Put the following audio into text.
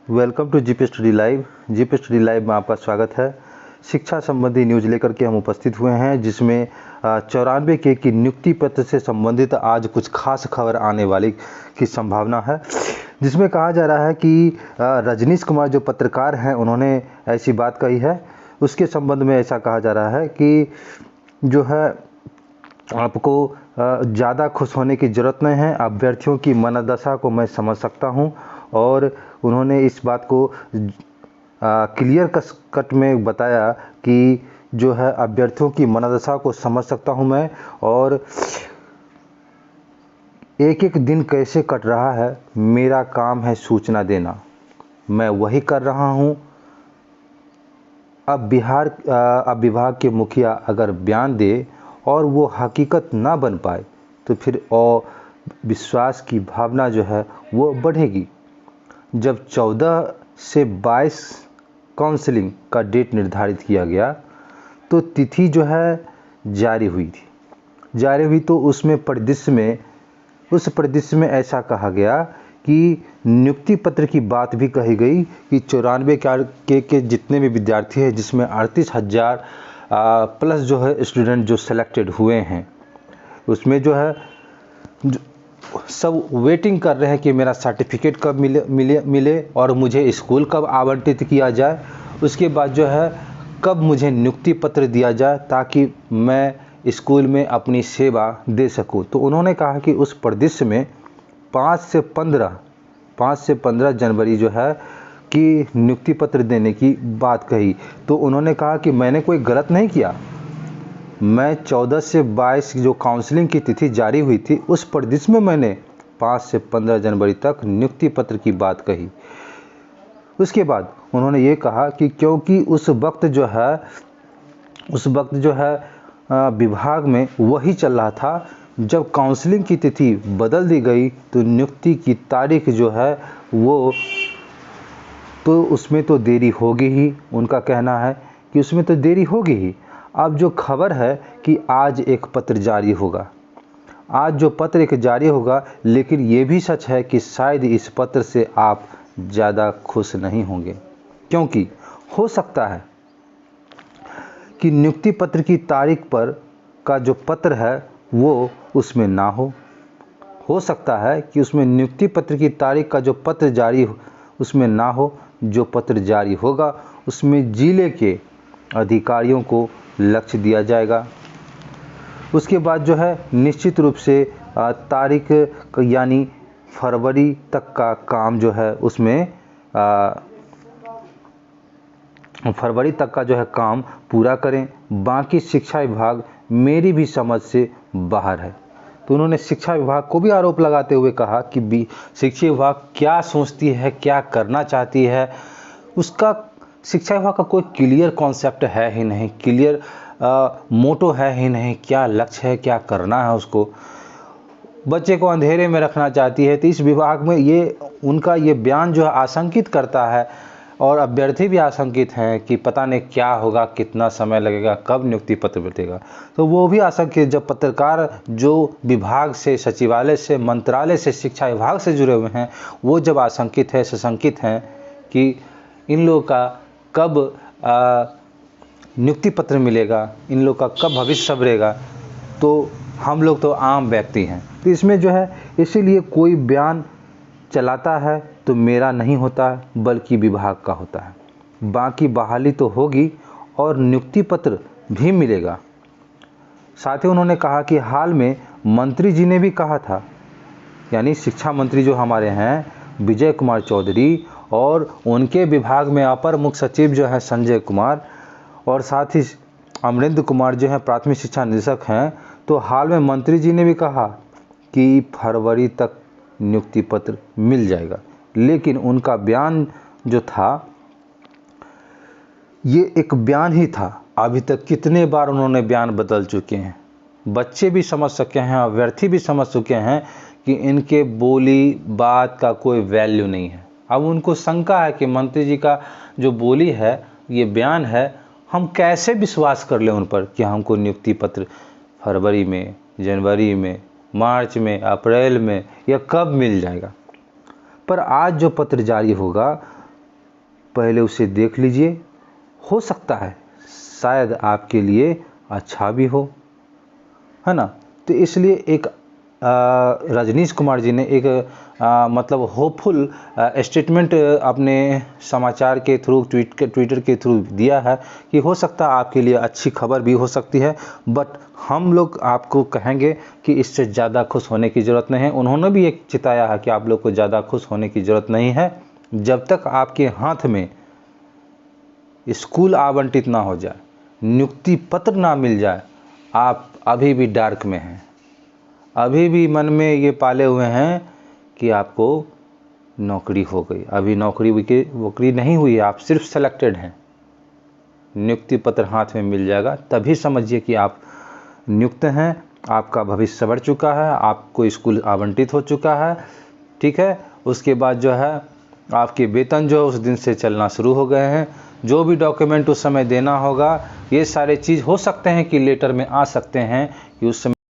Welcome to GP study live. GP study live में आपका स्वागत है। शिक्षा संबंधी न्यूज़ लेकर के हम उपस्थित हुए हैं, जिसमें 94 के की नियुक्ति पत्र से संबंधित आज कुछ खास खबर आने वाली की संभावना है, जिसमें कहा जा रहा है कि रजनीश कुमार जो पत्रकार हैं उन्होंने ऐसी बात कही है। उसके संबंध में ऐसा कहा जा रहा है कि जो है आपको ज़्यादा खुश होने की ज़रूरत नहीं है। अभ्यर्थियों की मनोदशा को मैं समझ सकता हूं, और उन्होंने इस बात को क्लियर कट में बताया कि जो है अभ्यर्थियों की मनोदशा को समझ सकता हूं मैं, और एक एक दिन कैसे कट रहा है, मेरा काम है सूचना देना, मैं वही कर रहा हूं। अब विभाग के मुखिया अगर बयान दे और वो हकीकत ना बन पाए तो फिर विश्वास की भावना जो है वो बढ़ेगी। जब 14 से 22 काउंसलिंग का डेट निर्धारित किया गया तो तिथि जो है जारी हुई तो उसमें उस परिदृश्य में ऐसा कहा गया कि नियुक्ति पत्र की बात भी कही गई कि 94 के जितने भी विद्यार्थी हैं, जिसमें 38,000 प्लस जो है स्टूडेंट जो सेलेक्टेड हुए हैं, उसमें जो है सब वेटिंग कर रहे हैं कि मेरा सर्टिफिकेट कब मिले और मुझे स्कूल कब आवंटित किया जाए, उसके बाद जो है कब मुझे नियुक्ति पत्र दिया जाए ताकि मैं स्कूल में अपनी सेवा दे सकूं। तो उन्होंने कहा कि उस परिदृश्य में 5 से 15 जनवरी जो है कि नियुक्ति पत्र देने की बात कही। तो उन्होंने कहा कि मैंने कोई गलत नहीं किया, मैं 14 से 22 जो काउंसलिंग की तिथि जारी हुई थी उस परिदृश्य में मैंने 5 से 15 जनवरी तक नियुक्ति पत्र की बात कही। उसके बाद उन्होंने ये कहा कि क्योंकि उस वक्त जो है विभाग में वही चल रहा था, जब काउंसलिंग की तिथि बदल दी गई तो नियुक्ति की तारीख जो है वो तो उसमें तो देरी होगी ही। उनका कहना है कि उसमें तो देरी होगी ही। अब जो खबर है कि आज एक पत्र जारी होगा, लेकिन ये भी सच है कि शायद इस पत्र से आप ज़्यादा खुश नहीं होंगे, क्योंकि हो सकता है कि नियुक्ति पत्र की तारीख पर का जो पत्र है वो उसमें ना हो सकता है कि उसमें नियुक्ति पत्र की तारीख का जो पत्र जारी उसमें ना हो। जो पत्र जारी होगा उसमें जिले के अधिकारियों को लक्ष्य दिया जाएगा। उसके बाद जो है निश्चित रूप से तारीख यानी फरवरी तक का काम जो है उसमें फरवरी तक का जो है काम पूरा करें। बाकी शिक्षा विभाग मेरी भी समझ से बाहर है। तो उन्होंने शिक्षा विभाग को भी आरोप लगाते हुए कहा कि शिक्षा विभाग क्या सोचती है, क्या करना चाहती है, उसका शिक्षा विभाग का कोई क्लियर कॉन्सेप्ट है ही नहीं, क्लियर मोटो है ही नहीं, क्या लक्ष्य है, क्या करना है। उसको बच्चे को अंधेरे में रखना चाहती है। तो इस विभाग में उनका ये बयान जो है आशंकित करता है, और अभ्यर्थी भी आशंकित हैं कि पता नहीं क्या होगा, कितना समय लगेगा, कब नियुक्ति पत्र मिलेगा। तो वो भी आशंकित, जब पत्रकार जो विभाग से, सचिवालय से, मंत्रालय से, शिक्षा विभाग से जुड़े हुए हैं, वो जब आशंकित है, सशंकित हैं कि इन लोगों का कब नियुक्ति पत्र मिलेगा, इन लोग का कब भविष्य संवरेगा, तो हम लोग तो आम व्यक्ति हैं। तो इसमें जो है इसीलिए कोई बयान चलाता है तो मेरा नहीं होता है, बल्कि विभाग का होता है। बाकी बहाली तो होगी और नियुक्ति पत्र भी मिलेगा। साथ ही उन्होंने कहा कि हाल में मंत्री जी ने भी कहा था, यानी शिक्षा मंत्री जो हमारे हैं विजय कुमार चौधरी, और उनके विभाग में अपर मुख्य सचिव जो है संजय कुमार, और साथ ही अमरेंद्र कुमार जो है प्राथमिक शिक्षा निदेशक हैं। तो हाल में मंत्री जी ने भी कहा कि फरवरी तक नियुक्ति पत्र मिल जाएगा, लेकिन उनका बयान जो था ये एक बयान ही था। अभी तक कितने बार उन्होंने बयान बदल चुके हैं, बच्चे भी समझ सके हैं, अभ्यर्थी भी समझ चुके हैं कि इनके बोली बात का कोई वैल्यू नहीं है। अब उनको शंका है कि मंत्री जी का जो बोली है, ये बयान है, हम कैसे विश्वास कर लें उन पर कि हमको नियुक्ति पत्र फरवरी में, जनवरी में, मार्च में, अप्रैल में या कब मिल जाएगा। पर आज जो पत्र जारी होगा पहले उसे देख लीजिए, हो सकता है शायद आपके लिए अच्छा भी हो, है ना। तो इसलिए एक रजनीश कुमार जी ने एक मतलब होपफुल स्टेटमेंट अपने समाचार के थ्रू ट्विटर के थ्रू दिया है कि हो सकता है आपके लिए अच्छी खबर भी हो सकती है, बट हम लोग आपको कहेंगे कि इससे ज़्यादा खुश होने की ज़रूरत नहीं है। उन्होंने भी एक चिताया है कि आप लोग को ज़्यादा खुश होने की ज़रूरत नहीं है। जब तक आपके हाथ में स्कूल आवंटित ना हो जाए, नियुक्ति पत्र ना मिल जाए, आप अभी भी डार्क में हैं, अभी भी मन में ये पाले हुए हैं कि आपको नौकरी हो गई। अभी नौकरी नहीं हुई है, आप सिर्फ सेलेक्टेड हैं। नियुक्ति पत्र हाथ में मिल जाएगा तभी समझिए कि आप नियुक्त हैं, आपका भविष्य संवर चुका है, आपको स्कूल आवंटित हो चुका है, ठीक है। उसके बाद जो है आपके वेतन जो उस दिन से चलना शुरू हो गए हैं। जो भी डॉक्यूमेंट उस समय देना होगा, ये सारे चीज़ हो सकते हैं कि लेटर में आ सकते हैं कि उस समय